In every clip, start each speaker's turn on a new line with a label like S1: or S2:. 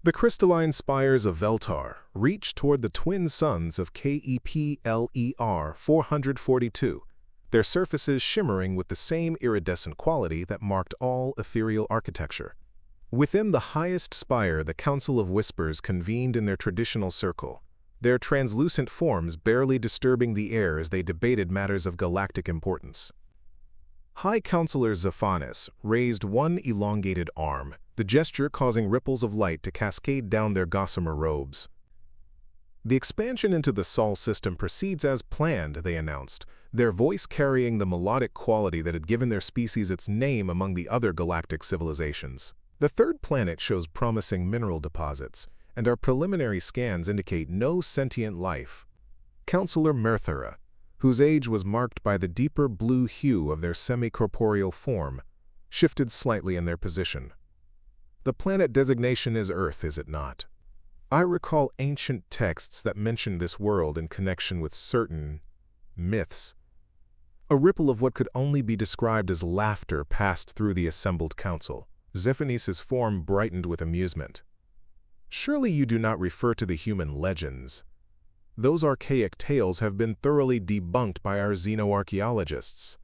S1: The crystalline spires of Veltar reach toward the twin suns of KEPLER 442, their surfaces shimmering with the same iridescent quality that marked all ethereal architecture. Within the highest spire, the Council of Whispers convened in their traditional circle, their translucent forms barely disturbing the air as they debated matters of galactic importance. High Counselor Zephanis raised one elongated arm, the gesture causing ripples of light to cascade down their gossamer robes. The expansion into the Sol system proceeds as planned, they announced, their voice carrying the melodic quality that had given their species its name among the other galactic civilizations. The third planet shows promising mineral deposits, and our preliminary scans indicate no sentient life. Counselor Merthera, whose age was marked by the deeper blue hue of their semi-corporeal form, shifted slightly in their position. The planet designation is Earth, is it not? I recall ancient texts that mention this world in connection with certain myths. A ripple of what could only be described as laughter passed through the assembled council. Zephanis's form brightened with amusement. Surely you do not refer to the human legends. Those archaic tales have been thoroughly debunked by our xenoarchaeologists.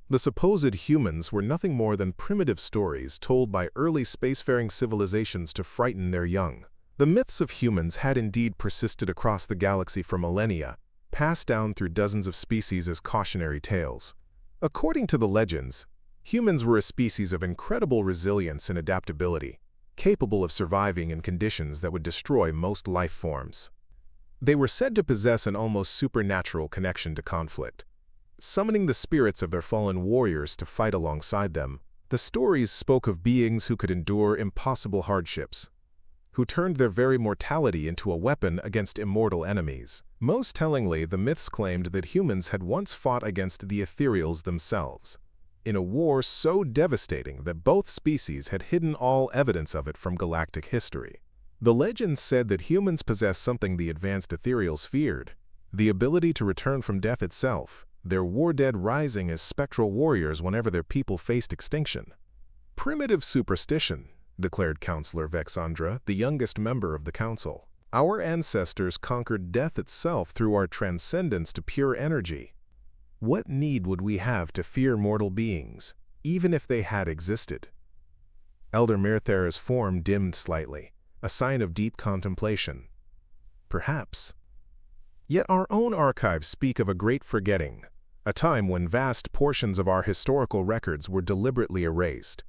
S1: The supposed humans were nothing more than primitive stories told by early spacefaring civilizations to frighten their young. The myths of humans had indeed persisted across the galaxy for millennia, passed down through dozens of species as cautionary tales. According to the legends, humans were a species of incredible resilience and adaptability, capable of surviving in conditions that would destroy most life forms. They were said to possess an almost supernatural connection to conflict, summoning the spirits of their fallen warriors to fight alongside them. The stories spoke of beings who could endure impossible hardships, who turned their very mortality into a weapon against immortal enemies. Most tellingly, the myths claimed that humans had once fought against the ethereals themselves, in a war so devastating that both species had hidden all evidence of it from galactic history. The legends said that humans possessed something the advanced ethereals feared, the ability to return from death itself, their war-dead rising as spectral warriors whenever their people faced extinction. Primitive superstition, declared Counselor Vexandra, the youngest member of the council. Our ancestors conquered death itself through our transcendence to pure energy. What need would we have to fear mortal beings, even if they had existed? Elder Merthera's form dimmed slightly, a sign of deep contemplation. Perhaps. Yet our own archives speak of a great forgetting, a time when vast portions of our historical records were deliberately erased.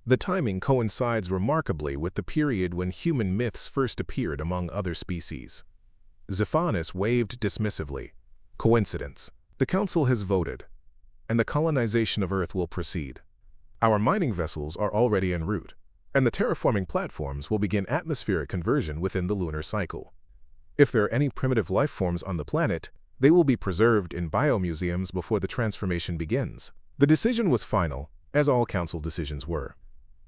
S1: The timing coincides remarkably with the period when human myths first appeared among other species. Zephanis waved dismissively. Coincidence. The Council has voted, and the colonization of Earth will proceed. Our mining vessels are already en route, and the terraforming platforms will begin atmospheric conversion within the lunar cycle. If there are any primitive life forms on the planet, they will be preserved in biomuseums before the transformation begins. The decision was final, as all Council decisions were.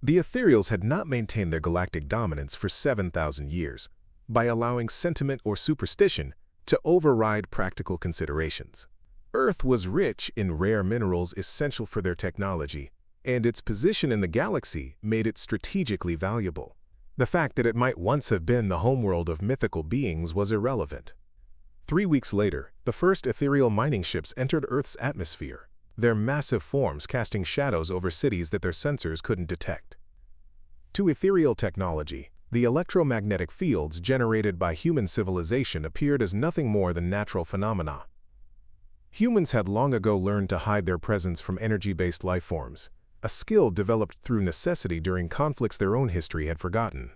S1: The ethereals had not maintained their galactic dominance for 7,000 years, by allowing sentiment or superstition to override practical considerations. Earth was rich in rare minerals essential for their technology, and its position in the galaxy made it strategically valuable. The fact that it might once have been the homeworld of mythical beings was irrelevant. 3 weeks later, the first ethereal mining ships entered Earth's atmosphere, their massive forms casting shadows over cities that their sensors couldn't detect. To ethereal technology, the electromagnetic fields generated by human civilization appeared as nothing more than natural phenomena. Humans had long ago learned to hide their presence from energy-based life forms, a skill developed through necessity during conflicts their own history had forgotten.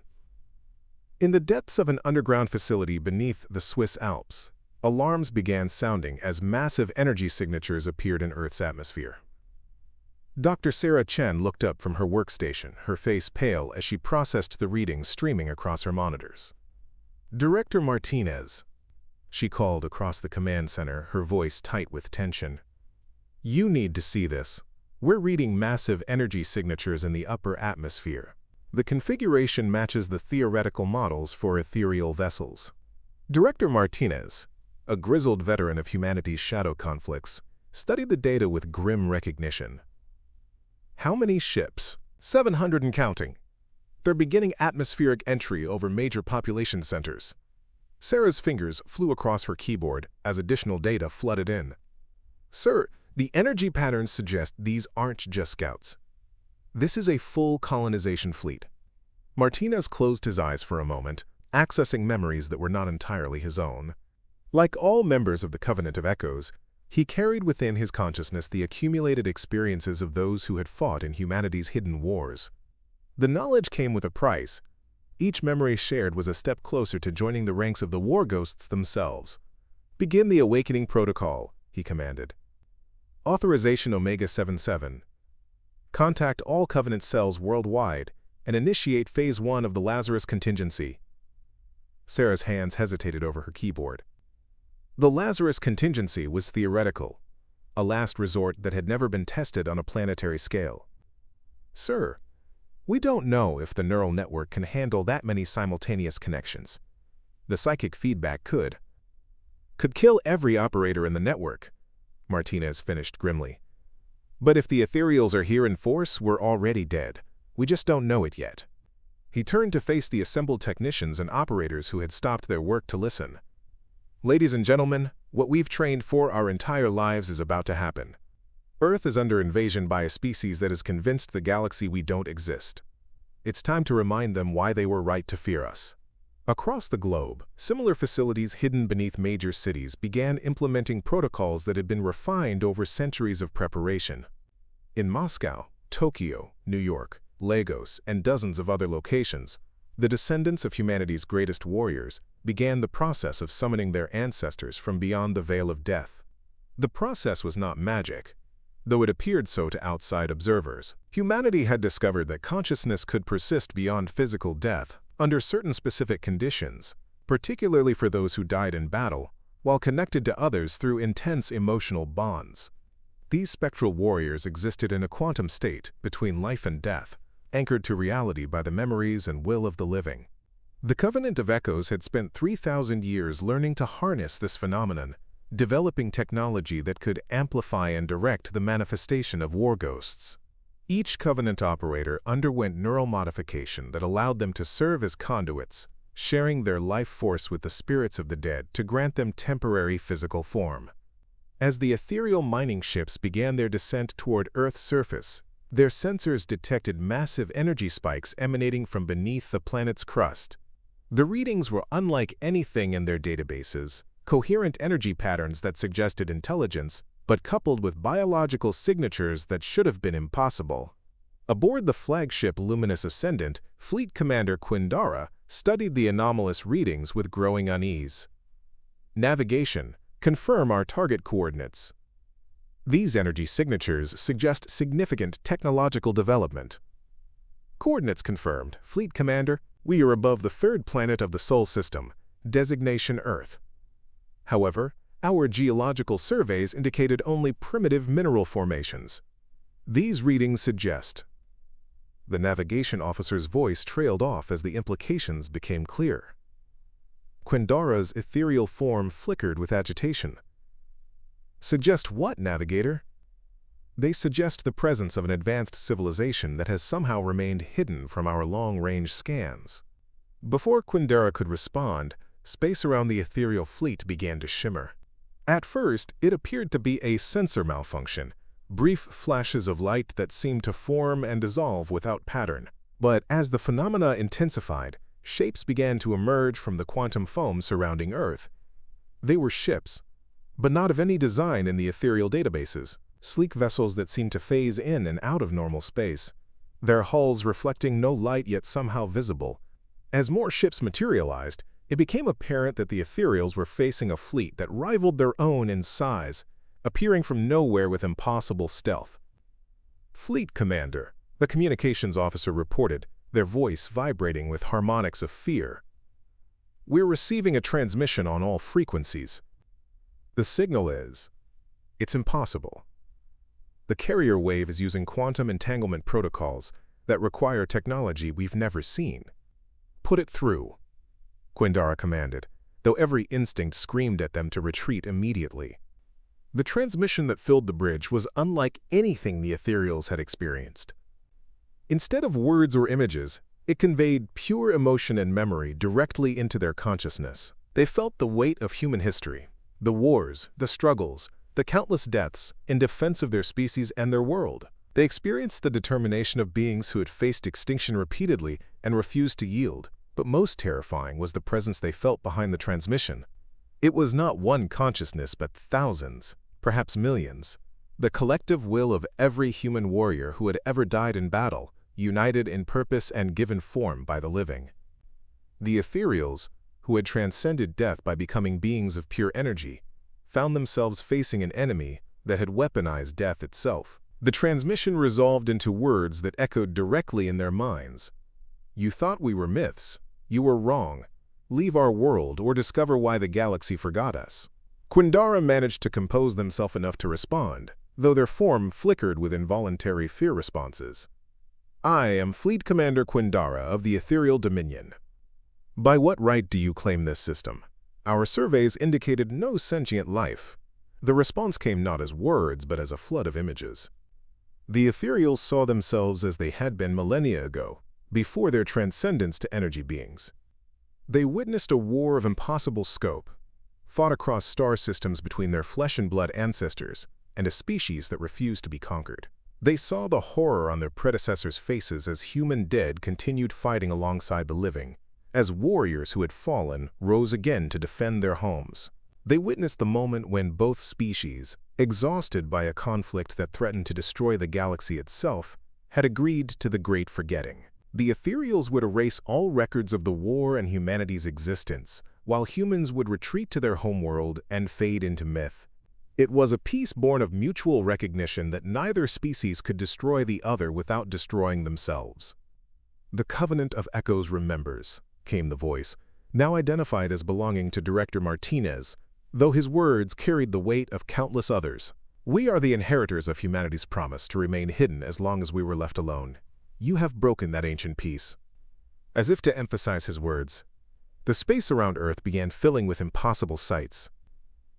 S1: In the depths of an underground facility beneath the Swiss Alps, alarms began sounding as massive energy signatures appeared in Earth's atmosphere. Dr. Sarah Chen looked up from her workstation, her face pale as she processed the readings streaming across her monitors. Director Martinez, she called across the command center, her voice tight with tension. You need to see this. We're reading massive energy signatures in the upper atmosphere. The configuration matches the theoretical models for ethereal vessels. Director Martinez, a grizzled veteran of humanity's shadow conflicts, studied the data with grim recognition. How many ships? 700 and counting. They're beginning atmospheric entry over major population centers. Sarah's fingers flew across her keyboard as additional data flooded in. Sir, the energy patterns suggest these aren't just scouts. This is a full colonization fleet. Martinez closed his eyes for a moment, accessing memories that were not entirely his own. Like all members of the Covenant of Echoes, he carried within his consciousness the accumulated experiences of those who had fought in humanity's hidden wars. The knowledge came with a price. Each memory shared was a step closer to joining the ranks of the war ghosts themselves. "Begin the awakening protocol," he commanded. Authorization Omega-77. Contact all Covenant cells worldwide and initiate Phase 1 of the Lazarus contingency. Sarah's hands hesitated over her keyboard. The Lazarus contingency was theoretical, a last resort that had never been tested on a planetary scale. Sir, we don't know if the neural network can handle that many simultaneous connections. The psychic feedback could kill every operator in the network, Martinez finished grimly. But if the ethereals are here in force, we're already dead. We just don't know it yet. He turned to face the assembled technicians and operators who had stopped their work to listen. Ladies and gentlemen, what we've trained for our entire lives is about to happen. Earth is under invasion by a species that is convinced the galaxy we don't exist. It's time to remind them why they were right to fear us. Across the globe, similar facilities hidden beneath major cities began implementing protocols that had been refined over centuries of preparation. In Moscow, Tokyo, New York, Lagos, and dozens of other locations, the descendants of humanity's greatest warriors began the process of summoning their ancestors from beyond the veil of death. The process was not magic, though it appeared so to outside observers. Humanity had discovered that consciousness could persist beyond physical death under certain specific conditions, particularly for those who died in battle, while connected to others through intense emotional bonds. These spectral warriors existed in a quantum state between life and death, anchored to reality by the memories and will of the living. The Covenant of Echoes had spent 3,000 years learning to harness this phenomenon, developing technology that could amplify and direct the manifestation of war ghosts. Each Covenant operator underwent neural modification that allowed them to serve as conduits, sharing their life force with the spirits of the dead to grant them temporary physical form. As the ethereal mining ships began their descent toward Earth's surface, their sensors detected massive energy spikes emanating from beneath the planet's crust. The readings were unlike anything in their databases, coherent energy patterns that suggested intelligence, but coupled with biological signatures that should have been impossible. Aboard the flagship Luminous Ascendant, Fleet Commander Quindara studied the anomalous readings with growing unease. Navigation, confirm our target coordinates. These energy signatures suggest significant technological development. Coordinates confirmed, Fleet Commander. We are above the third planet of the Sol system, designation Earth. However, our geological surveys indicated only primitive mineral formations. These readings suggest. The navigation officer's voice trailed off as the implications became clear. Quindara's ethereal form flickered with agitation. Suggest what, Navigator? They suggest the presence of an advanced civilization that has somehow remained hidden from our long-range scans. Before Quindara could respond, space around the ethereal fleet began to shimmer. At first, it appeared to be a sensor malfunction, brief flashes of light that seemed to form and dissolve without pattern. But as the phenomena intensified, shapes began to emerge from the quantum foam surrounding Earth. They were ships, but not of any design in the ethereal databases, sleek vessels that seemed to phase in and out of normal space, their hulls reflecting no light yet somehow visible. As more ships materialized, it became apparent that the ethereals were facing a fleet that rivaled their own in size, appearing from nowhere with impossible stealth. Fleet Commander, the communications officer reported, their voice vibrating with harmonics of fear. We're receiving a transmission on all frequencies. The signal is, it's impossible. The carrier wave is using quantum entanglement protocols that require technology we've never seen. Put it through, Quindara commanded, though every instinct screamed at them to retreat immediately. The transmission that filled the bridge was unlike anything the ethereals had experienced. Instead of words or images, It conveyed pure emotion and memory directly into their consciousness. They felt the weight of human history, the wars, the struggles, the countless deaths in defense of their species and their world. They experienced the determination of beings who had faced extinction repeatedly and refused to yield. But most terrifying was the presence they felt behind the transmission. It was not one consciousness but thousands, perhaps millions. The collective will of every human warrior who had ever died in battle, united in purpose and given form by the living. The ethereals, who had transcended death by becoming beings of pure energy, found themselves facing an enemy that had weaponized death itself. The transmission resolved into words that echoed directly in their minds. "You thought we were myths. You were wrong. Leave our world or discover why the galaxy forgot us." Quindara managed to compose themselves enough to respond, though their form flickered with involuntary fear responses. "I am Fleet Commander Quindara of the Ethereal Dominion. By what right do you claim this system? Our surveys indicated no sentient life." The response came not as words but as a flood of images. The ethereals saw themselves as they had been millennia ago, before their transcendence to energy beings. They witnessed a war of impossible scope, fought across star systems between their flesh and blood ancestors and a species that refused to be conquered. They saw the horror on their predecessors' faces as human dead continued fighting alongside the living, as warriors who had fallen rose again to defend their homes. They witnessed the moment when both species, exhausted by a conflict that threatened to destroy the galaxy itself, had agreed to the Great Forgetting. The ethereals would erase all records of the war and humanity's existence, while humans would retreat to their homeworld and fade into myth. It was a peace born of mutual recognition that neither species could destroy the other without destroying themselves. "The Covenant of Echoes remembers," came the voice, now identified as belonging to Director Martinez, though his words carried the weight of countless others. "We are the inheritors of humanity's promise to remain hidden as long as we were left alone. You have broken that ancient peace." As if to emphasize his words, the space around Earth began filling with impossible sights.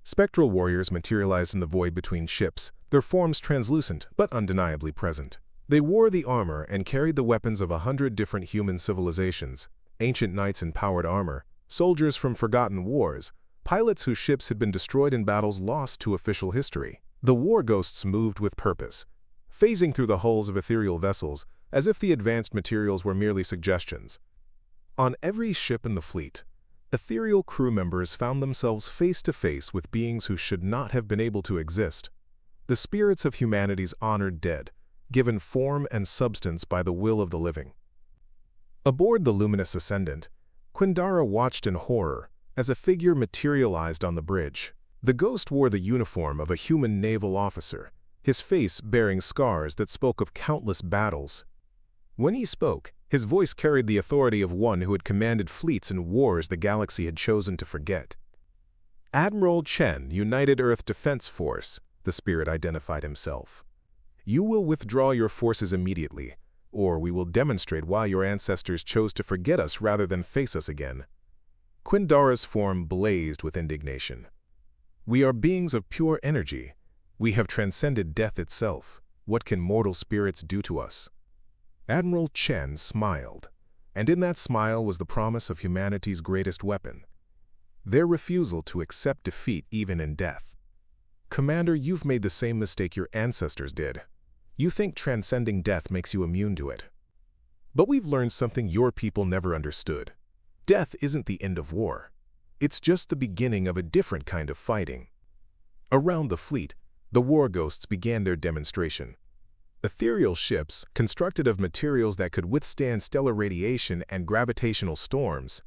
S1: Spectral warriors materialized in the void between ships, their forms translucent but undeniably present. They wore the armor and carried the weapons of 100 different human civilizations, ancient knights in powered armor, soldiers from forgotten wars, pilots whose ships had been destroyed in battles lost to official history. The war ghosts moved with purpose, phasing through the hulls of ethereal vessels as if the advanced materials were merely suggestions. On every ship in the fleet, ethereal crew members found themselves face to face with beings who should not have been able to exist. The spirits of humanity's honored dead, given form and substance by the will of the living. Aboard the luminous Ascendant, Quindara watched in horror as a figure materialized on the bridge. The ghost wore the uniform of a human naval officer, his face bearing scars that spoke of countless battles. When he spoke, his voice carried the authority of one who had commanded fleets in wars the galaxy had chosen to forget. "Admiral Chen, United Earth Defense Force," the spirit identified himself. "You will withdraw your forces immediately, or we will demonstrate why your ancestors chose to forget us rather than face us again." Quindara's form blazed with indignation. "We are beings of pure energy. We have transcended death itself. What can mortal spirits do to us?" Admiral Chen smiled, and in that smile was the promise of humanity's greatest weapon: their refusal to accept defeat even in death. "Commander, you've made the same mistake your ancestors did. You think transcending death makes you immune to it. But we've learned something your people never understood. Death isn't the end of war. It's just the beginning of a different kind of fighting." Around the fleet, the war ghosts began their demonstration. Ethereal ships, constructed of materials that could withstand stellar radiation and gravitational storms,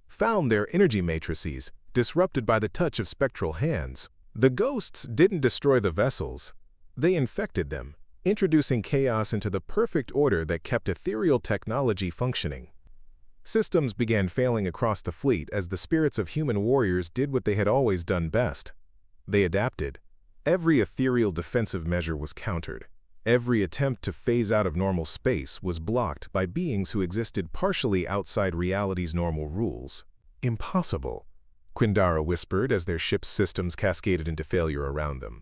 S1: found their energy matrices disrupted by the touch of spectral hands. The ghosts didn't destroy the vessels. They infected them, introducing chaos into the perfect order that kept ethereal technology functioning. Systems began failing across the fleet as the spirits of human warriors did what they had always done best. They adapted. Every ethereal defensive measure was countered. Every attempt to phase out of normal space was blocked by beings who existed partially outside reality's normal rules. "Impossible," Quindara whispered as their ship's systems cascaded into failure around them.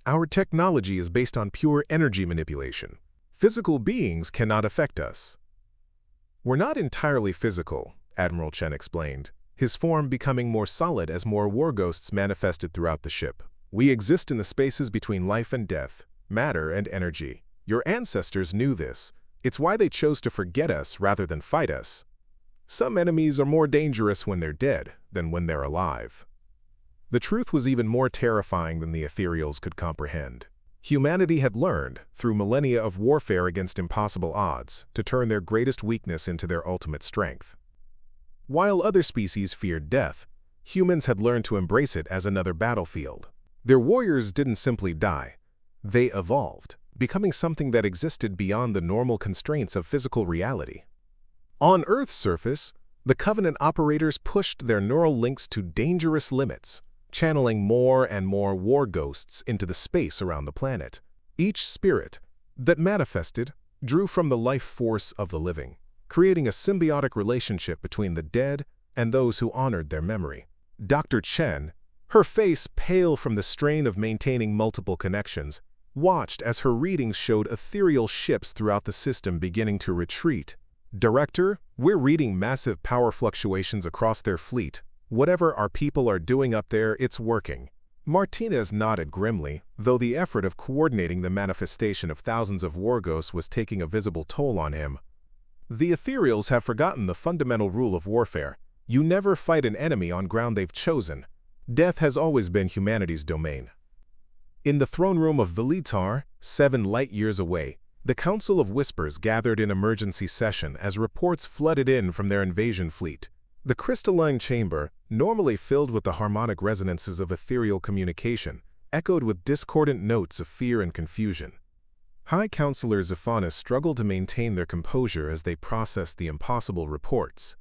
S1: "Our technology is based on pure energy manipulation. Physical beings cannot affect us." "We're not entirely physical," Admiral Chen explained, his form becoming more solid as more war ghosts manifested throughout the ship. "We exist in the spaces between life and death, matter and energy. Your ancestors knew this. It's why they chose to forget us rather than fight us. Some enemies are more dangerous when they're dead than when they're alive." The truth was even more terrifying than the ethereals could comprehend. Humanity had learned, through millennia of warfare against impossible odds, to turn their greatest weakness into their ultimate strength. While other species feared death, humans had learned to embrace it as another battlefield. Their warriors didn't simply die. They evolved, becoming something that existed beyond the normal constraints of physical reality. On Earth's surface, the Covenant operators pushed their neural links to dangerous limits, channeling more and more war ghosts into the space around the planet. Each spirit that manifested drew from the life force of the living, creating a symbiotic relationship between the dead and those who honored their memory. Dr. Chen, her face pale from the strain of maintaining multiple connections, watched as her readings showed ethereal ships throughout the system beginning to retreat. "Director, we're reading massive power fluctuations across their fleet. Whatever our people are doing up there, it's working." Martinez nodded grimly, though the effort of coordinating the manifestation of thousands of war ghosts was taking a visible toll on him. "The ethereals have forgotten the fundamental rule of warfare. You never fight an enemy on ground they've chosen. Death has always been humanity's domain." In the throne room of Velitar, 7 light-years away, the Council of Whispers gathered in emergency session as reports flooded in from their invasion fleet. The crystalline chamber, normally filled with the harmonic resonances of ethereal communication, echoed with discordant notes of fear and confusion. High Counselor Zephanus struggled to maintain their composure as they processed the impossible reports.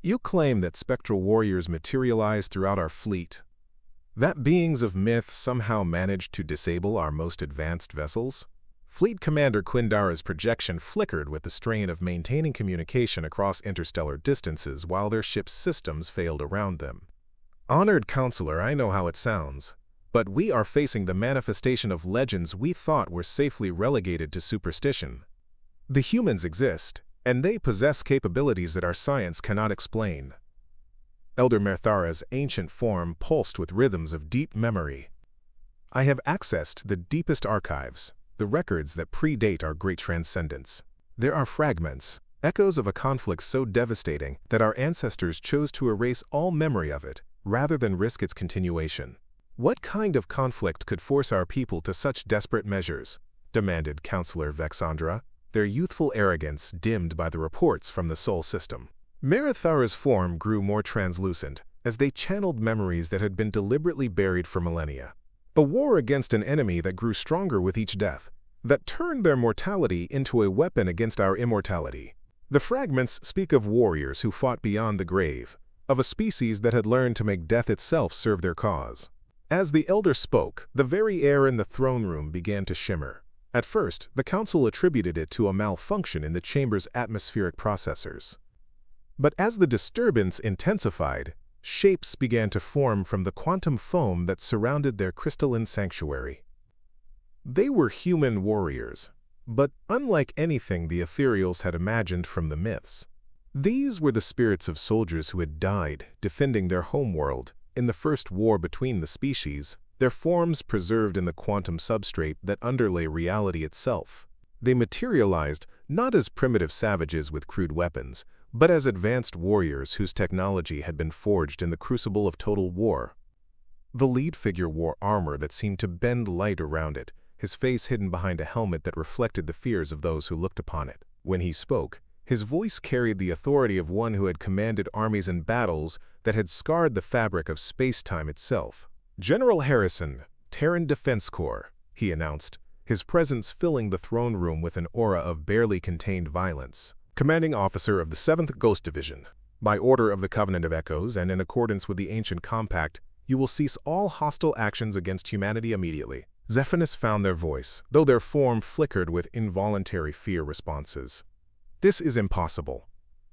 S1: "You claim that spectral warriors materialized throughout our fleet, that beings of myth somehow managed to disable our most advanced vessels?" Fleet Commander Quindara's projection flickered with the strain of maintaining communication across interstellar distances while their ship's systems failed around them. "Honored Counselor, I know how it sounds, but we are facing the manifestation of legends we thought were safely relegated to superstition. The humans exist, and they possess capabilities that our science cannot explain." Elder Merthara's ancient form pulsed with rhythms of deep memory. "I have accessed the deepest archives, the records that predate our great transcendence. There are fragments, echoes of a conflict so devastating that our ancestors chose to erase all memory of it, rather than risk its continuation." "What kind of conflict could force our people to such desperate measures?" demanded Counselor Vexandra, their youthful arrogance dimmed by the reports from the Sol system. Merithara's form grew more translucent as they channeled memories that had been deliberately buried for millennia. "A war against an enemy that grew stronger with each death, that turned their mortality into a weapon against our immortality. The fragments speak of warriors who fought beyond the grave, of a species that had learned to make death itself serve their cause." As the elder spoke, the very air in the throne room began to shimmer. At first, the council attributed it to a malfunction in the chamber's atmospheric processors. But as the disturbance intensified, shapes began to form from the quantum foam that surrounded their crystalline sanctuary. They were human warriors, but unlike anything the ethereals had imagined from the myths. These were the spirits of soldiers who had died defending their homeworld in the first war between the species, their forms preserved in the quantum substrate that underlay reality itself. They materialized not as primitive savages with crude weapons, but as advanced warriors whose technology had been forged in the crucible of total war. The lead figure wore armor that seemed to bend light around it, his face hidden behind a helmet that reflected the fears of those who looked upon it. When he spoke, his voice carried the authority of one who had commanded armies in battles that had scarred the fabric of space-time itself. "General Harrison, Terran Defense Corps," he announced, his presence filling the throne room with an aura of barely contained violence. "Commanding Officer of the 7th Ghost Division, by order of the Covenant of Echoes and in accordance with the Ancient Compact, you will cease all hostile actions against humanity immediately." Zephanus found their voice, though their form flickered with involuntary fear responses. "This is impossible.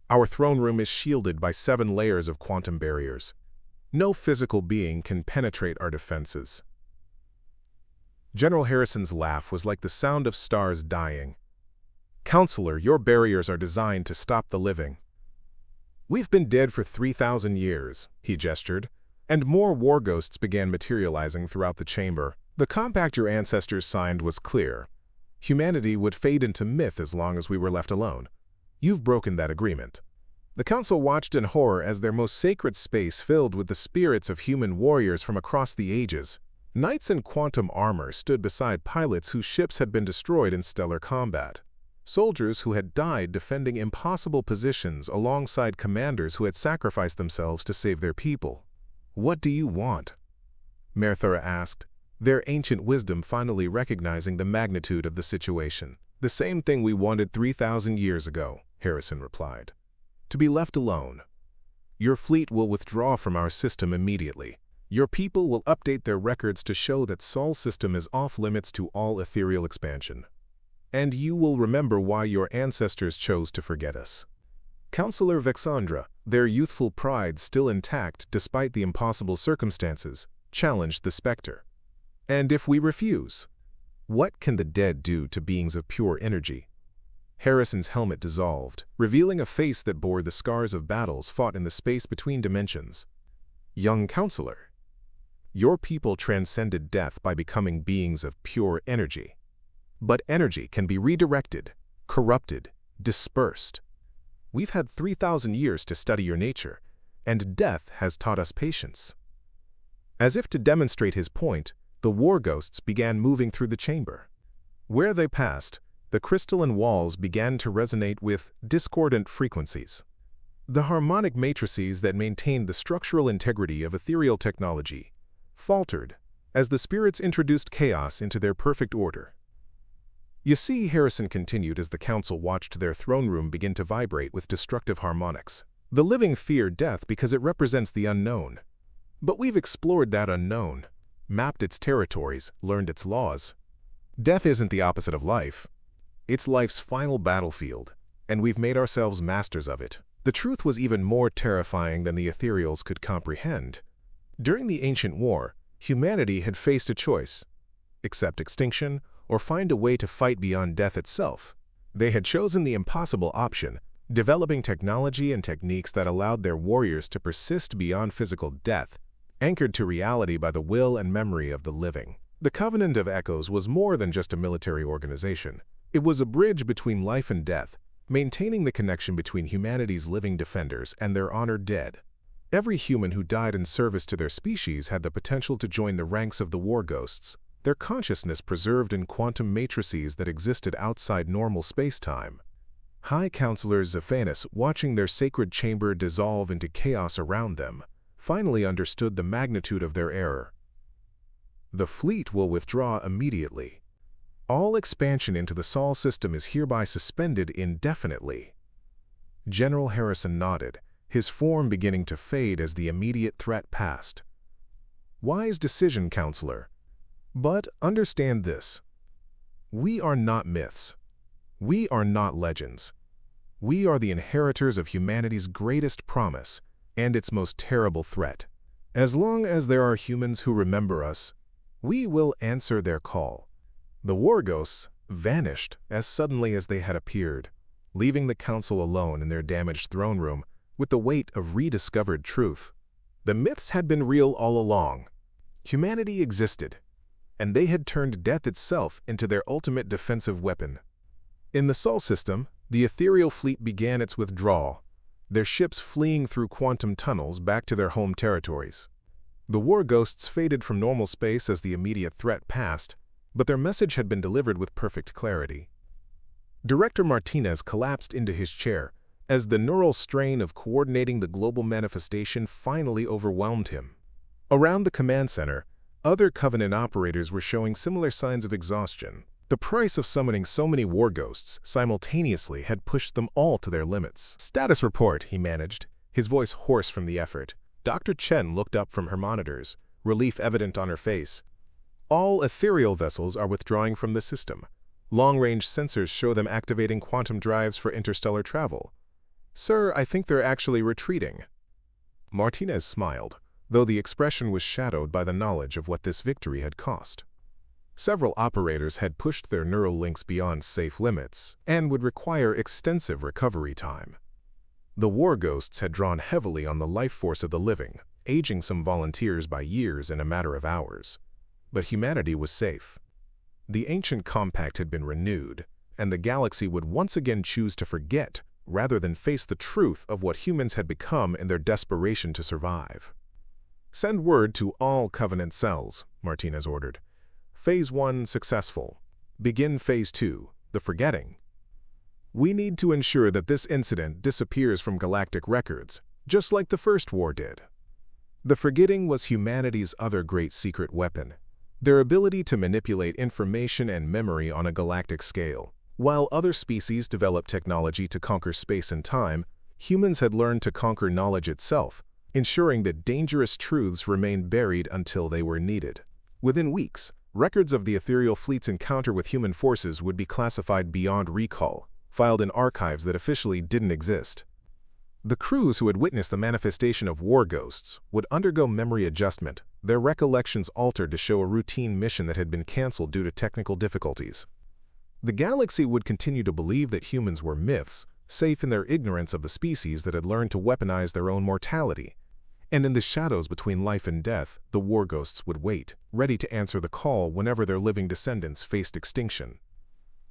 S1: Our throne room is shielded by 7 layers of quantum barriers. No physical being can penetrate our defenses." General Harrison's laugh was like the sound of stars dying. Counselor, your barriers are designed to stop the living. We've been dead for 3,000 years, he gestured, and more war ghosts began materializing throughout the chamber. The compact your ancestors signed was clear. Humanity would fade into myth as long as we were left alone. You've broken that agreement. The council watched in horror as their most sacred space filled with the spirits of human warriors from across the ages. Knights in quantum armor stood beside pilots whose ships had been destroyed in stellar combat. Soldiers who had died defending impossible positions alongside commanders who had sacrificed themselves to save their people. What do you want? Merthura asked, their ancient wisdom finally recognizing the magnitude of the situation. The same thing we wanted 3,000 years ago, Harrison replied. To be left alone. Your fleet will withdraw from our system immediately. Your people will update their records to show that Sol's system is off-limits to all ethereal expansion. And you will remember why your ancestors chose to forget us. Counselor Vexandra, their youthful pride still intact despite the impossible circumstances, challenged the specter. And if we refuse, what can the dead do to beings of pure energy? Harrison's helmet dissolved, revealing a face that bore the scars of battles fought in the space between dimensions. Young counselor, your people transcended death by becoming beings of pure energy. But energy can be redirected, corrupted, dispersed. We've had 3,000 years to study your nature, and death has taught us patience. As if to demonstrate his point, the war ghosts began moving through the chamber. Where they passed, the crystalline walls began to resonate with discordant frequencies. The harmonic matrices that maintained the structural integrity of ethereal technology faltered as the spirits introduced chaos into their perfect order. You see, Harrison continued as the council watched their throne room begin to vibrate with destructive harmonics. The living fear death because it represents the unknown. But we've explored that unknown, mapped its territories, learned its laws. Death isn't the opposite of life. It's life's final battlefield, and we've made ourselves masters of it. The truth was even more terrifying than the ethereals could comprehend. During the ancient war, humanity had faced a choice: accept extinction or find a way to fight beyond death itself. They had chosen the impossible option, developing technology and techniques that allowed their warriors to persist beyond physical death, anchored to reality by the will and memory of the living. The Covenant of Echoes was more than just a military organization. It was a bridge between life and death, maintaining the connection between humanity's living defenders and their honored dead. Every human who died in service to their species had the potential to join the ranks of the war ghosts, their consciousness preserved in quantum matrices that existed outside normal space-time. High Counselor Zephanus, watching their sacred chamber dissolve into chaos around them, finally understood the magnitude of their error. The fleet will withdraw immediately. All expansion into the Sol system is hereby suspended indefinitely. General Harrison nodded, his form beginning to fade as the immediate threat passed. Wise decision, Counselor. But understand this. We are not myths. We are not legends. We are the inheritors of humanity's greatest promise and its most terrible threat. As long as there are humans who remember us, we will answer their call. The war ghosts vanished as suddenly as they had appeared, leaving the council alone in their damaged throne room with the weight of rediscovered truth. The myths had been real all along. Humanity existed, and they had turned death itself into their ultimate defensive weapon. In the Sol system, the ethereal fleet began its withdrawal, their ships fleeing through quantum tunnels back to their home territories. The war ghosts faded from normal space as the immediate threat passed, but their message had been delivered with perfect clarity. Director Martinez collapsed into his chair as the neural strain of coordinating the global manifestation finally overwhelmed him. Around the command center, other Covenant operators were showing similar signs of exhaustion. The price of summoning so many war ghosts simultaneously had pushed them all to their limits. "Status report," he managed, his voice hoarse from the effort. Dr. Chen looked up from her monitors, relief evident on her face. "All ethereal vessels are withdrawing from the system. Long-range sensors show them activating quantum drives for interstellar travel. Sir, I think they're actually retreating." Martinez smiled, though the expression was shadowed by the knowledge of what this victory had cost. Several operators had pushed their neural links beyond safe limits and would require extensive recovery time. The war ghosts had drawn heavily on the life force of the living, aging some volunteers by years in a matter of hours. But humanity was safe. The ancient compact had been renewed, and the galaxy would once again choose to forget rather than face the truth of what humans had become in their desperation to survive. "Send word to all Covenant cells," Martinez ordered. "Phase 1 successful. Begin Phase 2, the forgetting. We need to ensure that this incident disappears from galactic records, just like the first war did." The forgetting was humanity's other great secret weapon, their ability to manipulate information and memory on a galactic scale. While other species developed technology to conquer space and time, humans had learned to conquer knowledge itself, ensuring that dangerous truths remained buried until they were needed. Within weeks, records of the ethereal fleet's encounter with human forces would be classified beyond recall, filed in archives that officially didn't exist. The crews who had witnessed the manifestation of war ghosts would undergo memory adjustment, their recollections altered to show a routine mission that had been canceled due to technical difficulties. The galaxy would continue to believe that humans were myths, safe in their ignorance of the species that had learned to weaponize their own mortality. And in the shadows between life and death, the war ghosts would wait, ready to answer the call whenever their living descendants faced extinction.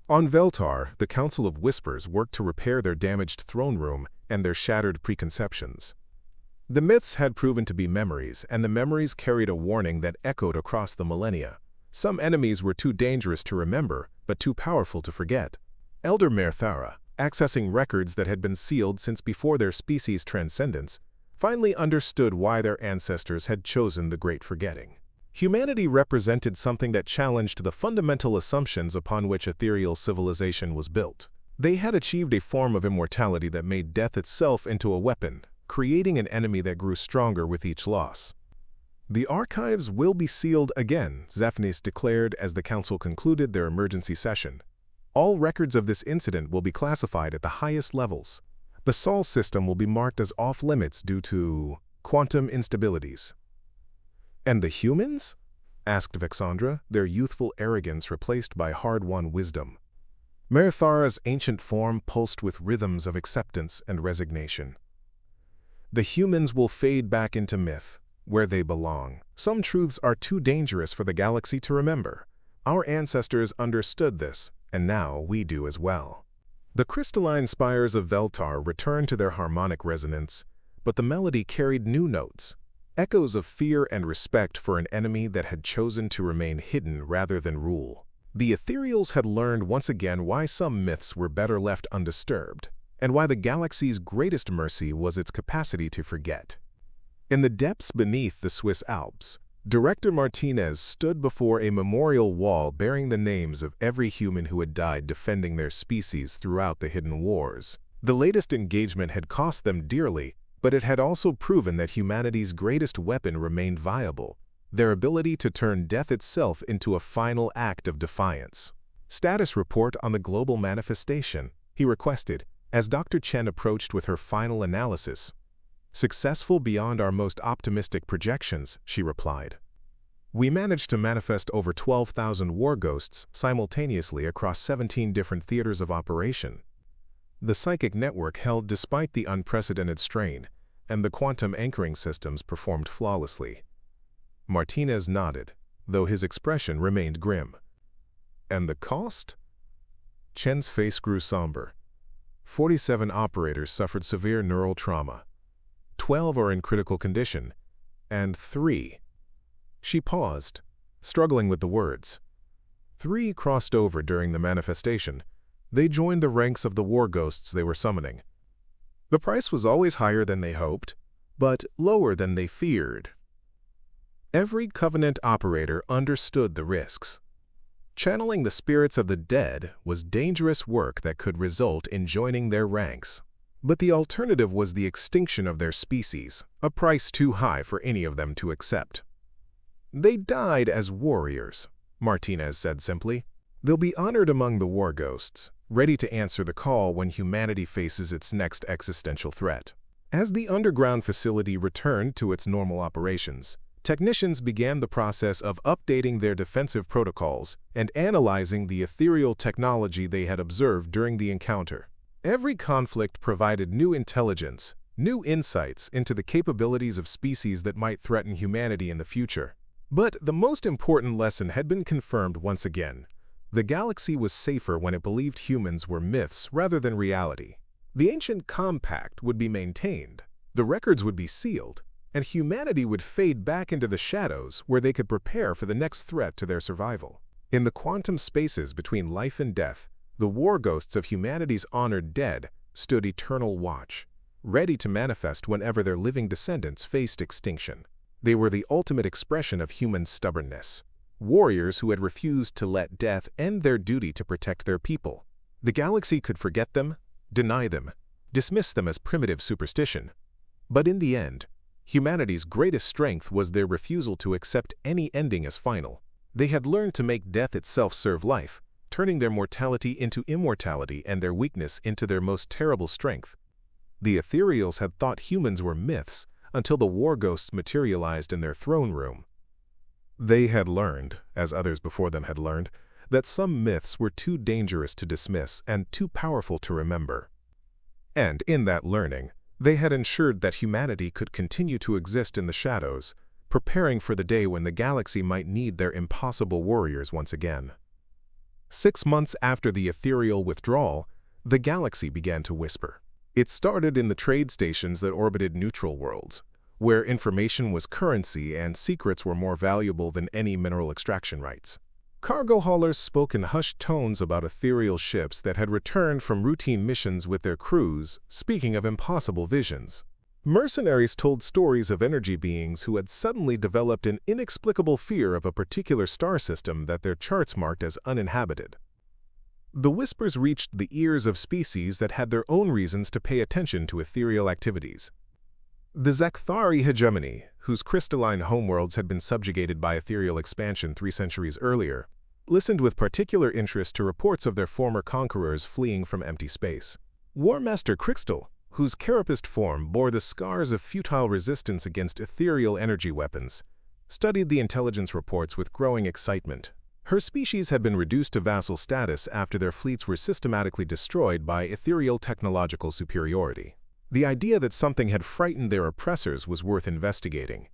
S1: On Veltar, the Council of Whispers worked to repair their damaged throne room and their shattered preconceptions. The myths had proven to be memories, and the memories carried a warning that echoed across the millennia. Some enemies were too dangerous to remember, but too powerful to forget. Elder Merthara, accessing records that had been sealed since before their species' transcendence, finally understood why their ancestors had chosen the Great Forgetting. Humanity represented something that challenged the fundamental assumptions upon which ethereal civilization was built. They had achieved a form of immortality that made death itself into a weapon, creating an enemy that grew stronger with each loss. "The archives will be sealed again," Zephnis declared as the Council concluded their emergency session. "All records of this incident will be classified at the highest levels. The Sol system will be marked as off-limits due to quantum instabilities." "And the humans?" asked Vexandra, their youthful arrogance replaced by hard-won wisdom. Merthara's ancient form pulsed with rhythms of acceptance and resignation. "The humans will fade back into myth, where they belong. Some truths are too dangerous for the galaxy to remember. Our ancestors understood this, and now we do as well." The crystalline spires of Veltar returned to their harmonic resonance, but the melody carried new notes, echoes of fear and respect for an enemy that had chosen to remain hidden rather than rule. The ethereals had learned once again why some myths were better left undisturbed, and why the galaxy's greatest mercy was its capacity to forget. In the depths beneath the Swiss Alps, Director Martinez stood before a memorial wall bearing the names of every human who had died defending their species throughout the hidden wars. The latest engagement had cost them dearly, but it had also proven that humanity's greatest weapon remained viable, their ability to turn death itself into a final act of defiance. "Status report on the global manifestation," he requested, as Dr. Chen approached with her final analysis. "Successful beyond our most optimistic projections," she replied. "We managed to manifest over 12,000 war ghosts simultaneously across 17 different theaters of operation. The psychic network held despite the unprecedented strain, and the quantum anchoring systems performed flawlessly." Martinez nodded, though his expression remained grim. "And the cost?" Chen's face grew somber. 47 operators suffered severe neural trauma. 12 are in critical condition, and 3. She paused, struggling with the words. 3 crossed over during the manifestation. They joined the ranks of the war ghosts they were summoning. The price was always higher than they hoped, but lower than they feared. Every Covenant operator understood the risks. Channeling the spirits of the dead was dangerous work that could result in joining their ranks. But the alternative was the extinction of their species, a price too high for any of them to accept. "They died as warriors," Martinez said simply. "They'll be honored among the war ghosts, ready to answer the call when humanity faces its next existential threat." As the underground facility returned to its normal operations, Technicians began the process of updating their defensive protocols and analyzing the ethereal technology they had observed during the encounter. Every conflict provided new intelligence, new insights into the capabilities of species that might threaten humanity in the future. But the most important lesson had been confirmed once again. The galaxy was safer when it believed humans were myths rather than reality. The ancient compact would be maintained, the records would be sealed, and humanity would fade back into the shadows where they could prepare for the next threat to their survival. In the quantum spaces between life and death, the war ghosts of humanity's honored dead stood eternal watch, ready to manifest whenever their living descendants faced extinction. They were the ultimate expression of human stubbornness, warriors who had refused to let death end their duty to protect their people. The galaxy could forget them, deny them, dismiss them as primitive superstition. But in the end, humanity's greatest strength was their refusal to accept any ending as final. They had learned to make death itself serve life, turning their mortality into immortality and their weakness into their most terrible strength. The ethereals had thought humans were myths until the war ghosts materialized in their throne room. They had learned, as others before them had learned, that some myths were too dangerous to dismiss and too powerful to remember. And in that learning, they had ensured that humanity could continue to exist in the shadows, preparing for the day when the galaxy might need their impossible warriors once again. 6 months after the ethereal withdrawal, the galaxy began to whisper. It started in the trade stations that orbited neutral worlds, where information was currency and secrets were more valuable than any mineral extraction rights. Cargo haulers spoke in hushed tones about ethereal ships that had returned from routine missions with their crews, speaking of impossible visions. Mercenaries told stories of energy beings who had suddenly developed an inexplicable fear of a particular star system that their charts marked as uninhabited. The whispers reached the ears of species that had their own reasons to pay attention to ethereal activities. The Zakthari hegemony, whose crystalline homeworlds had been subjugated by ethereal expansion 3 centuries earlier, listened with particular interest to reports of their former conquerors fleeing from empty space. War Master Crystal, whose carapaced form bore the scars of futile resistance against ethereal energy weapons, studied the intelligence reports with growing excitement. Her species had been reduced to vassal status after their fleets were systematically destroyed by ethereal technological superiority. The idea that something had frightened their oppressors was worth investigating.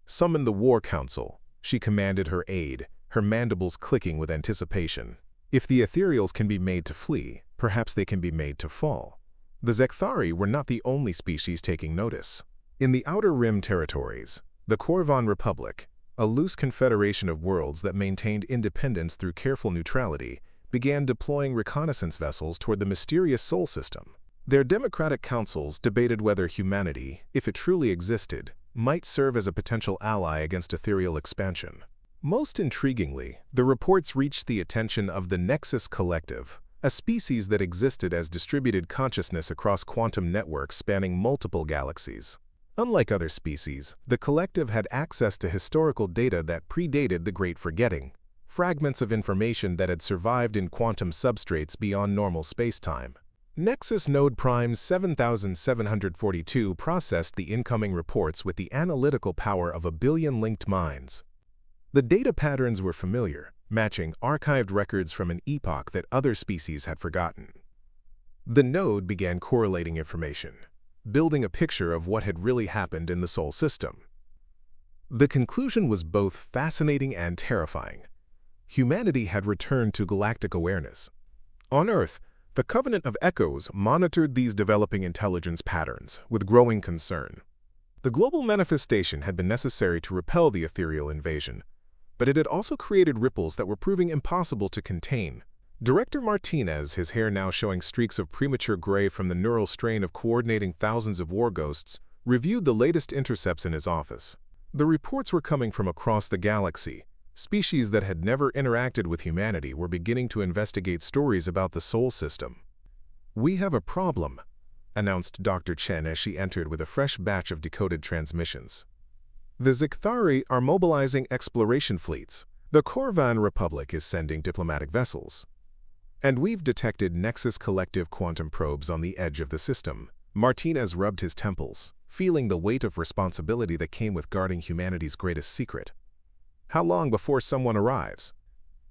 S1: Summon the War Council, she commanded her aide, her mandibles clicking with anticipation. If the ethereals can be made to flee, perhaps they can be made to fall. The Zakthari were not the only species taking notice. In the Outer Rim territories, the Corvan Republic, a loose confederation of worlds that maintained independence through careful neutrality, began deploying reconnaissance vessels toward the mysterious Sol system. Their democratic councils debated whether humanity, if it truly existed, might serve as a potential ally against ethereal expansion. Most intriguingly, the reports reached the attention of the Nexus Collective, a species that existed as distributed consciousness across quantum networks spanning multiple galaxies. Unlike other species, the collective had access to historical data that predated the Great Forgetting, fragments of information that had survived in quantum substrates beyond normal spacetime. Nexus Node Prime 7742 processed the incoming reports with the analytical power of 1 billion linked minds. The data patterns were familiar, matching archived records from an epoch that other species had forgotten. The node began correlating information, building a picture of what had really happened in the Sol system. The conclusion was both fascinating and terrifying. Humanity had returned to galactic awareness. On Earth, the Covenant of Echoes monitored these developing intelligence patterns with growing concern. The global manifestation had been necessary to repel the ethereal invasion, but it had also created ripples that were proving impossible to contain. Director Martinez, his hair now showing streaks of premature gray from the neural strain of coordinating thousands of war ghosts, reviewed the latest intercepts in his office. The reports were coming from across the galaxy. Species that had never interacted with humanity were beginning to investigate stories about the Sol system. "We have a problem," announced Dr. Chen as she entered with a fresh batch of decoded transmissions. "The Zakthari are mobilizing exploration fleets. The Corvan Republic is sending diplomatic vessels. And we've detected Nexus Collective quantum probes on the edge of the system." Martinez rubbed his temples, feeling the weight of responsibility that came with guarding humanity's greatest secret. How long before someone arrives?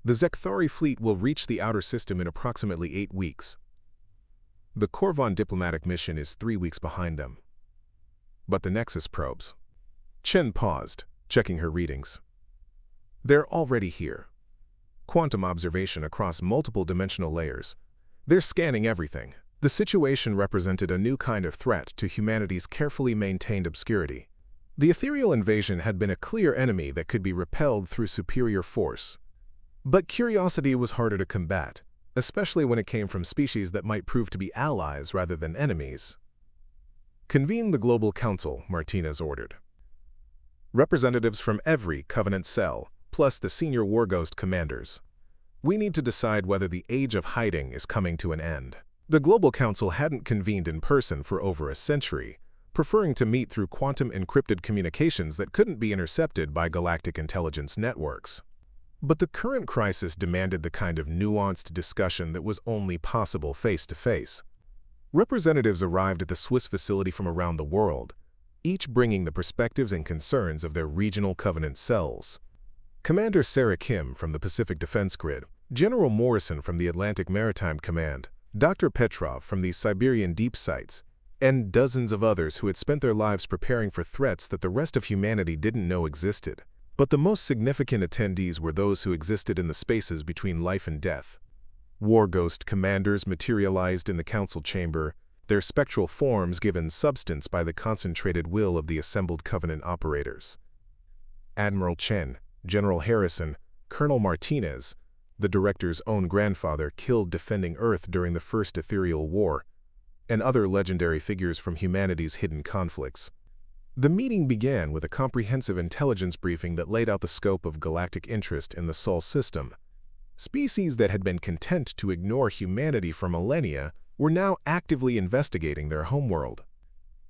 S1: The Zekthari fleet will reach the outer system in approximately 8 weeks. The Korvan diplomatic mission is 3 weeks behind them. But the Nexus probes. Chen paused, checking her readings. They're already here. Quantum observation across multiple dimensional layers. They're scanning everything. The situation represented a new kind of threat to humanity's carefully maintained obscurity. The ethereal invasion had been a clear enemy that could be repelled through superior force. But curiosity was harder to combat, especially when it came from species that might prove to be allies rather than enemies. Convene the Global Council, Martinez ordered. Representatives from every Covenant cell, plus the senior Warghost commanders. We need to decide whether the age of hiding is coming to an end. The Global Council hadn't convened in person for over a century, preferring to meet through quantum-encrypted communications that couldn't be intercepted by galactic intelligence networks. But the current crisis demanded the kind of nuanced discussion that was only possible face-to-face. Representatives arrived at the Swiss facility from around the world, each bringing the perspectives and concerns of their regional Covenant cells. Commander Sarah Kim from the Pacific Defense Grid, General Morrison from the Atlantic Maritime Command, Dr. Petrov from the Siberian Deep Sites, and dozens of others who had spent their lives preparing for threats that the rest of humanity didn't know existed. But the most significant attendees were those who existed in the spaces between life and death. Warghost commanders materialized in the council chamber, their spectral forms given substance by the concentrated will of the assembled Covenant operators. Admiral Chen, General Harrison, Colonel Martinez, the Director's own grandfather killed defending Earth during the First Ethereal War, and other legendary figures from humanity's hidden conflicts. The meeting began with a comprehensive intelligence briefing that laid out the scope of galactic interest in the Sol system. Species that had been content to ignore humanity for millennia were now actively investigating their homeworld.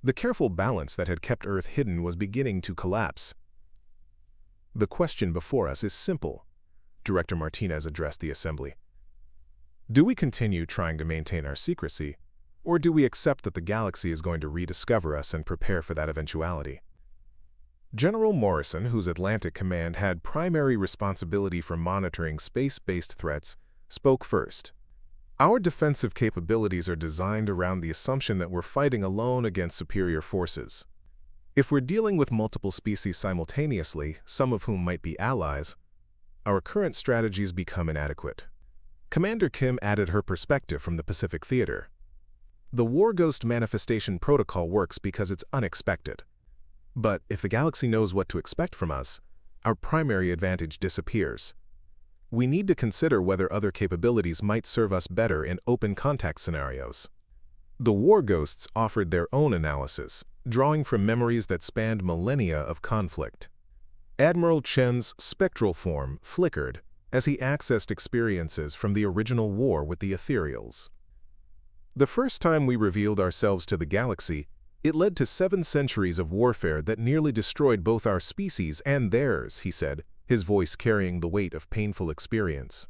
S1: The careful balance that had kept Earth hidden was beginning to collapse. The question before us is simple, Director Martinez addressed the assembly. Do we continue trying to maintain our secrecy, or do we accept that the galaxy is going to rediscover us and prepare for that eventuality? General Morrison, whose Atlantic command had primary responsibility for monitoring space-based threats, spoke first. Our defensive capabilities are designed around the assumption that we're fighting alone against superior forces. If we're dealing with multiple species simultaneously, some of whom might be allies, our current strategies become inadequate. Commander Kim added her perspective from the Pacific Theater. The Warghost manifestation protocol works because it's unexpected. But if the galaxy knows what to expect from us, our primary advantage disappears. We need to consider whether other capabilities might serve us better in open contact scenarios. The Warghosts offered their own analysis, drawing from memories that spanned millennia of conflict. Admiral Chen's spectral form flickered as he accessed experiences from the original war with the Ethereals. The first time we revealed ourselves to the galaxy, it led to 7 centuries of warfare that nearly destroyed both our species and theirs, he said, his voice carrying the weight of painful experience.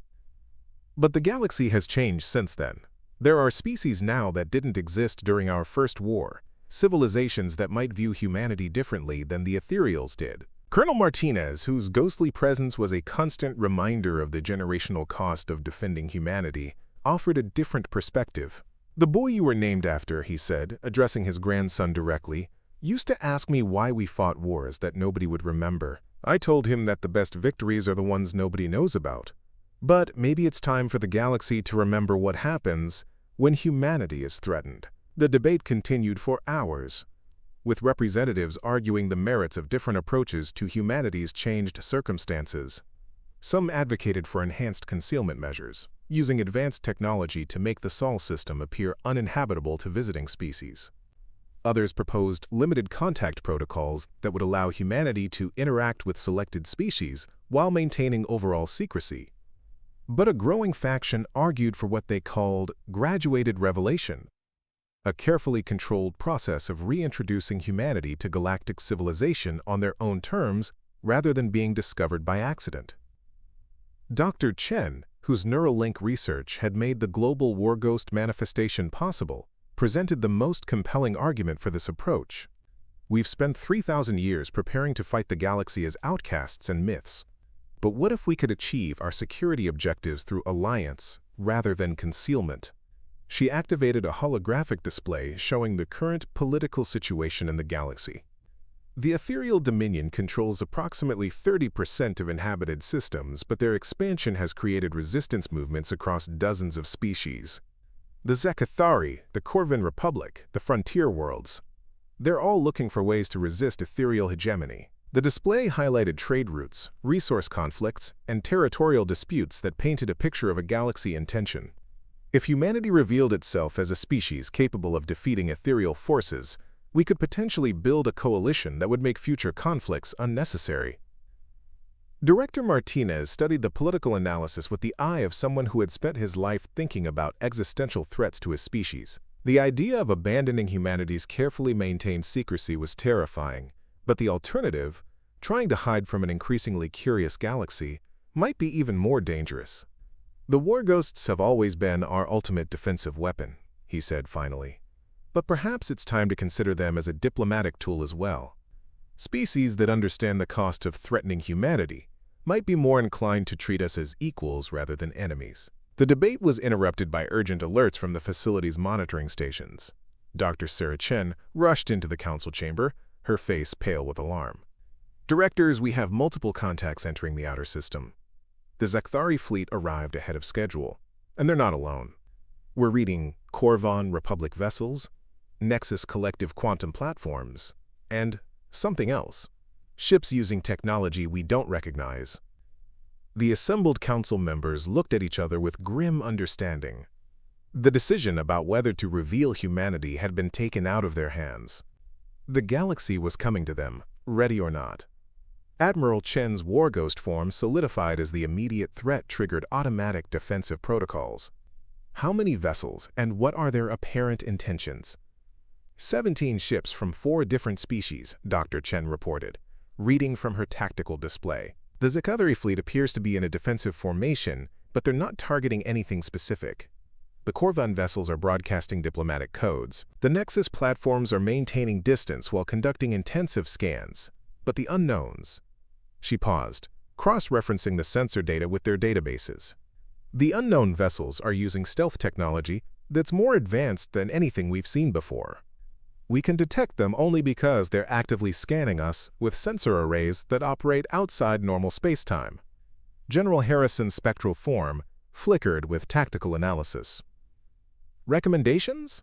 S1: But the galaxy has changed since then. There are species now that didn't exist during our first war, civilizations that might view humanity differently than the Ethereals did. Colonel Martinez, whose ghostly presence was a constant reminder of the generational cost of defending humanity, offered a different perspective. The boy you were named after, he said, addressing his grandson directly, used to ask me why we fought wars that nobody would remember. I told him that the best victories are the ones nobody knows about. But maybe it's time for the galaxy to remember what happens when humanity is threatened. The debate continued for hours, with representatives arguing the merits of different approaches to humanity's changed circumstances. Some advocated for enhanced concealment measures, using advanced technology to make the Sol system appear uninhabitable to visiting species. Others proposed limited contact protocols that would allow humanity to interact with selected species while maintaining overall secrecy. But a growing faction argued for what they called graduated revelation, a carefully controlled process of reintroducing humanity to galactic civilization on their own terms rather than being discovered by accident. Dr. Chen, whose Neuralink research had made the global Warghost manifestation possible, presented the most compelling argument for this approach. We've spent 3,000 years preparing to fight the galaxy as outcasts and myths. But what if we could achieve our security objectives through alliance rather than concealment? She activated a holographic display showing the current political situation in the galaxy. The ethereal dominion controls approximately 30% of inhabited systems, but their expansion has created resistance movements across dozens of species. The Zekathari, the Corvan Republic, the frontier worlds, they're all looking for ways to resist ethereal hegemony. The display highlighted trade routes, resource conflicts, and territorial disputes that painted a picture of a galaxy in tension. If humanity revealed itself as a species capable of defeating ethereal forces, we could potentially build a coalition that would make future conflicts unnecessary. Director Martinez studied the political analysis with the eye of someone who had spent his life thinking about existential threats to his species. The idea of abandoning humanity's carefully maintained secrecy was terrifying, but the alternative, trying to hide from an increasingly curious galaxy, might be even more dangerous. The war ghosts have always been our ultimate defensive weapon, he said finally. But perhaps it's time to consider them as a diplomatic tool as well. Species that understand the cost of threatening humanity might be more inclined to treat us as equals rather than enemies. The debate was interrupted by urgent alerts from the facility's monitoring stations. Dr. Sarah Chen rushed into the council chamber, her face pale with alarm. Directors, we have multiple contacts entering the outer system. The Zekathari fleet arrived ahead of schedule, and they're not alone. We're reading Corvan Republic vessels, Nexus collective quantum platforms, and something else. Ships using technology we don't recognize. The assembled council members looked at each other with grim understanding. The decision about whether to reveal humanity had been taken out of their hands. The galaxy was coming to them, ready or not. Admiral Chen's war ghost form solidified as the immediate threat triggered automatic defensive protocols. How many vessels, and what are their apparent intentions? 17 ships from 4 different species, Dr. Chen reported, reading from her tactical display. The Zekathari fleet appears to be in a defensive formation, but they're not targeting anything specific. The Corvan vessels are broadcasting diplomatic codes. The Nexus platforms are maintaining distance while conducting intensive scans. But the unknowns. She paused, cross-referencing the sensor data with their databases. The unknown vessels are using stealth technology that's more advanced than anything we've seen before. We can detect them only because they're actively scanning us with sensor arrays that operate outside normal spacetime. General Harrison's spectral form flickered with tactical analysis. Recommendations?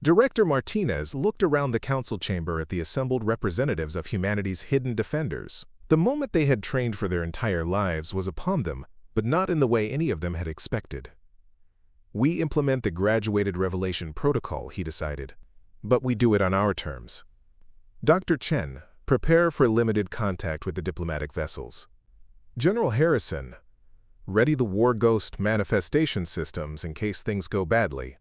S1: Director Martinez looked around the council chamber at the assembled representatives of humanity's hidden defenders. The moment they had trained for their entire lives was upon them, but not in the way any of them had expected. We implement the graduated revelation protocol, he decided, but we do it on our terms. Dr. Chen, prepare for limited contact with the diplomatic vessels. General Harrison, ready the war ghost manifestation systems in case things go badly.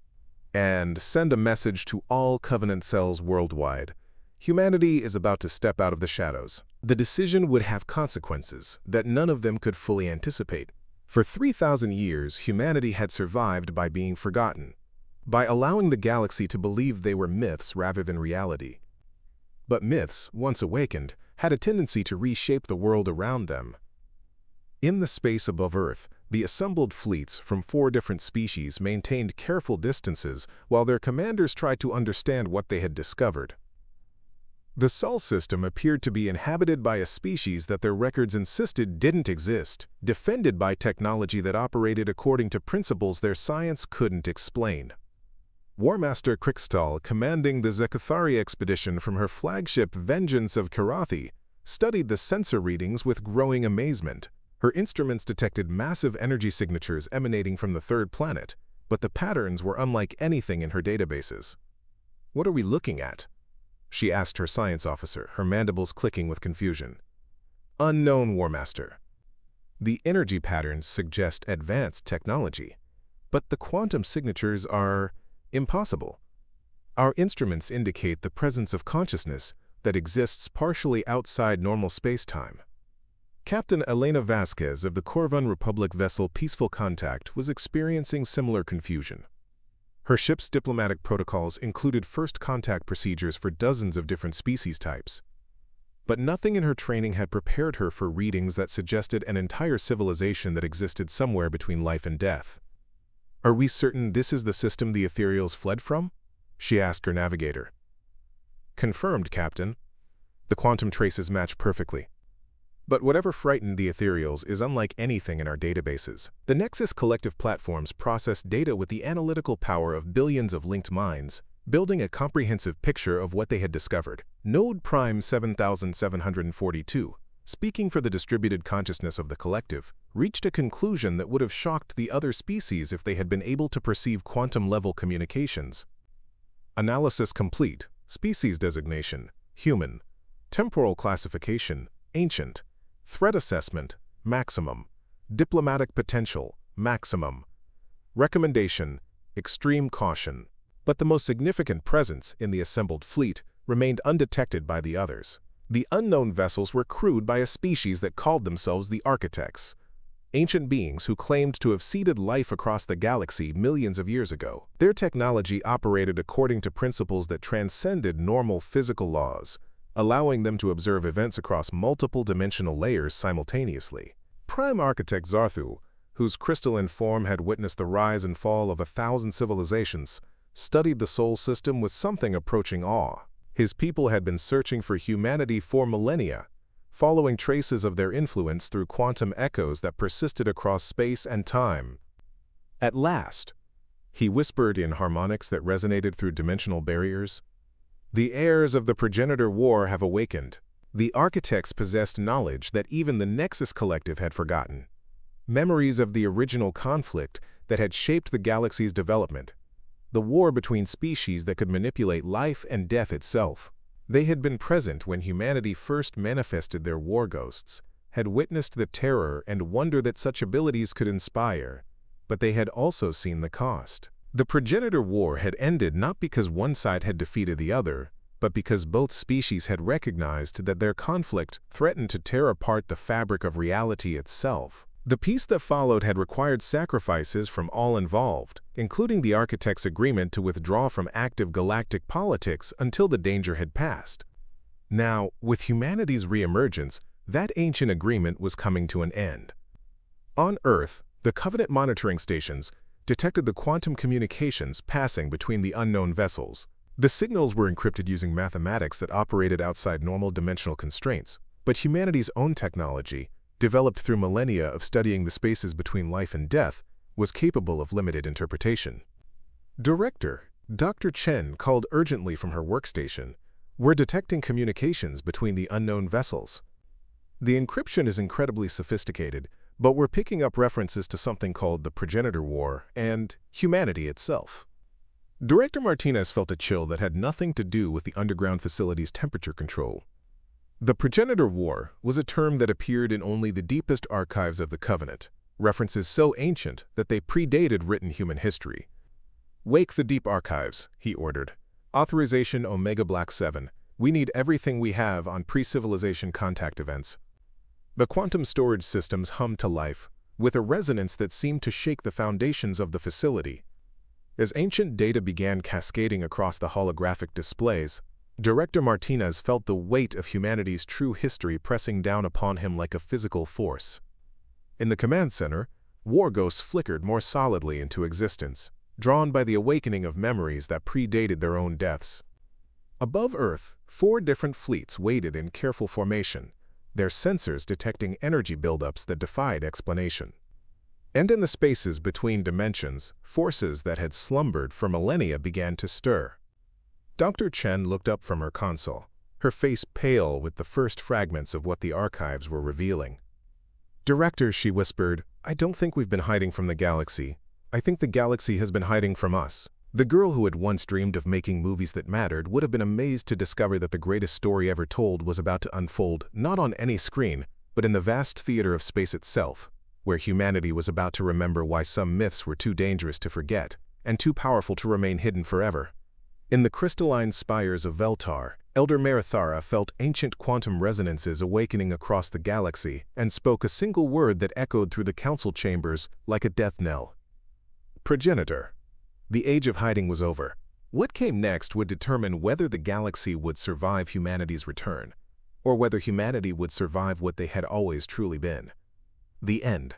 S1: And send a message to all Covenant cells worldwide. Humanity is about to step out of the shadows. The decision would have consequences that none of them could fully anticipate. For 3,000 years, humanity had survived by being forgotten, by allowing the galaxy to believe they were myths rather than reality. But myths, once awakened, had a tendency to reshape the world around them. In the space above Earth, the assembled fleets from 4 different species maintained careful distances while their commanders tried to understand what they had discovered. The Sol system appeared to be inhabited by a species that their records insisted didn't exist, defended by technology that operated according to principles their science couldn't explain. War Master Krixtal, commanding the Zekathari expedition from her flagship Vengeance of Karathi, studied the sensor readings with growing amazement. Her instruments detected massive energy signatures emanating from the 3rd planet, but the patterns were unlike anything in her databases. What are we looking at? She asked her science officer, her mandibles clicking with confusion. Unknown, War Master. The energy patterns suggest advanced technology, but the quantum signatures are impossible. Our instruments indicate the presence of consciousness that exists partially outside normal space-time. Captain Elena Vasquez of the Corvan Republic vessel Peaceful Contact was experiencing similar confusion. Her ship's diplomatic protocols included first contact procedures for dozens of different species types. But nothing in her training had prepared her for readings that suggested an entire civilization that existed somewhere between life and death. "Are we certain this is the system the ethereals fled from?" she asked her navigator. "Confirmed, Captain. The quantum traces match perfectly. But whatever frightened the ethereals is unlike anything in our databases. The Nexus collective platforms process data with the analytical power of billions of linked minds, building a comprehensive picture of what they had discovered. Node Prime 7742, speaking for the distributed consciousness of the collective, reached a conclusion that would have shocked the other species if they had been able to perceive quantum-level communications. Analysis complete. Species designation: human. Temporal classification: ancient. Threat assessment: maximum. Diplomatic potential: maximum. Recommendation: extreme caution. But the most significant presence in the assembled fleet remained undetected by the others. The unknown vessels were crewed by a species that called themselves the Architects, ancient beings who claimed to have seeded life across the galaxy millions of years ago. Their technology operated according to principles that transcended normal physical laws, allowing them to observe events across multiple dimensional layers simultaneously. Prime Architect Zarthu, whose crystalline form had witnessed the rise and fall of 1,000 civilizations, studied the Sol system with something approaching awe. His people had been searching for humanity for millennia, following traces of their influence through quantum echoes that persisted across space and time. "At last," he whispered in harmonics that resonated through dimensional barriers, "the heirs of the progenitor war have awakened." The Architects possessed knowledge that even the Nexus Collective had forgotten. Memories of the original conflict that had shaped the galaxy's development. The war between species that could manipulate life and death itself. They had been present when humanity first manifested their war ghosts, had witnessed the terror and wonder that such abilities could inspire, but they had also seen the cost. The progenitor war had ended not because one side had defeated the other, but because both species had recognized that their conflict threatened to tear apart the fabric of reality itself. The peace that followed had required sacrifices from all involved, including the Architects' agreement to withdraw from active galactic politics until the danger had passed. Now, with humanity's reemergence, that ancient agreement was coming to an end. On Earth, the Covenant monitoring stations detected the quantum communications passing between the unknown vessels. The signals were encrypted using mathematics that operated outside normal dimensional constraints, but humanity's own technology, developed through millennia of studying the spaces between life and death, was capable of limited interpretation. Director Dr. Chen called urgently from her workstation. "We're detecting communications between the unknown vessels. The encryption is incredibly sophisticated, but we're picking up references to something called the Progenitor War and humanity itself." Director Martinez felt a chill that had nothing to do with the underground facility's temperature control. The Progenitor War was a term that appeared in only the deepest archives of the Covenant, references so ancient that they predated written human history. "Wake the deep archives," he ordered. "Authorization Omega Black 7. We need everything we have on pre-civilization contact events." The quantum storage systems hummed to life, with a resonance that seemed to shake the foundations of the facility. As ancient data began cascading across the holographic displays, Director Martinez felt the weight of humanity's true history pressing down upon him like a physical force. In the command center, war ghosts flickered more solidly into existence, drawn by the awakening of memories that predated their own deaths. Above Earth, 4 different fleets waited in careful formation, their sensors detecting energy buildups that defied explanation. And in the spaces between dimensions, forces that had slumbered for millennia began to stir. Dr. Chen looked up from her console, her face pale with the first fragments of what the archives were revealing. "Director," she whispered, "I don't think we've been hiding from the galaxy. I think the galaxy has been hiding from us." The girl who had once dreamed of making movies that mattered would have been amazed to discover that the greatest story ever told was about to unfold not on any screen, but in the vast theater of space itself, where humanity was about to remember why some myths were too dangerous to forget and too powerful to remain hidden forever. In the crystalline spires of Veltar, Elder Marathara felt ancient quantum resonances awakening across the galaxy and spoke a single word that echoed through the council chambers like a death knell. "Progenitor." The age of hiding was over. What came next would determine whether the galaxy would survive humanity's return, or whether humanity would survive what they had always truly been. The end.